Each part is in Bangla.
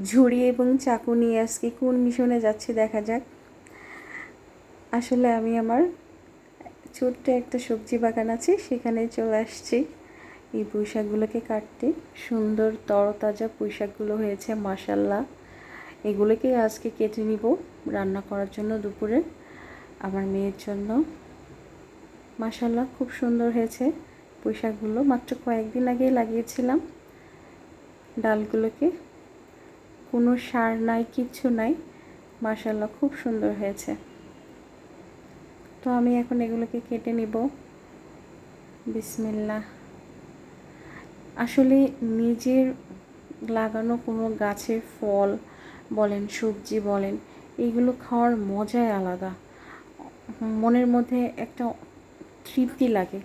ঝুড়ি এবং চাকু নিয়ে আজকে কোন মিশনে যাচ্ছি দেখা যাক। আসলে আমি আমার ছোট্ট একটা সবজি বাগান আছে, সেখানে চলে আসছি এই পুঁইশাকগুলোকে কাটতে। সুন্দর তরতাজা পুঁইশাকগুলো হয়েছে মাশাল্লাহ। এগুলোকে আজকে কেটে নিব রান্না করার জন্য দুপুরে আমার মেয়ের জন্য। মাশাল্লাহ খুব সুন্দর হয়েছে পুঁইশাকগুলো, মাত্র কয়েকদিন আগেই লাগিয়েছিলাম। ডালগুলোকে কোনো সার নাই, কিচ্ছু নাই, মাশাল্লাহ খুব সুন্দর হয়েছে। তো আমি এখন এগুলোকে কেটে নিব। বিসমিল্লাহ। আসলে নিজের লাগানো কোনো গাছের ফল বলেন, সবজি বলেন, এইগুলো খাওয়ার মজাই আলাদা। মনের মধ্যে একটা তৃপ্তি লাগে।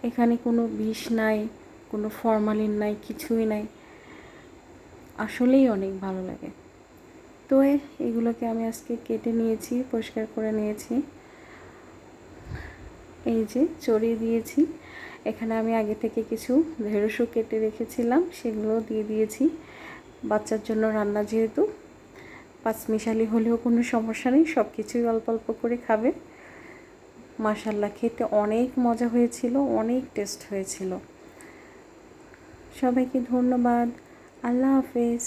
এখানে কোনো বিষ নাই, কোনো ফরমালিন নাই, কিছুই নাই, আসলেই অনেক ভালো লাগে। তো এগুলোকে আমি আজকে কেটে নিয়েছি, পরিষ্কার করে নিয়েছি। এই যে চড়িয়ে দিয়েছি। এখানে আমি আগে থেকে কিছু ঢেঁড়সও কেটে রেখেছিলাম, সেগুলো দিয়ে দিয়েছি। বাচ্চার জন্য রান্না যেহেতু, পাঁচমিশালি হলেও কোনো সমস্যা নেই, সব কিছুই অল্প অল্প করে খাবে। মাশাল্লাহ খেতে অনেক মজা হয়েছিল, অনেক টেস্ট হয়েছিল। সবাইকে ধন্যবাদ। আল্লাহ হাফেজ।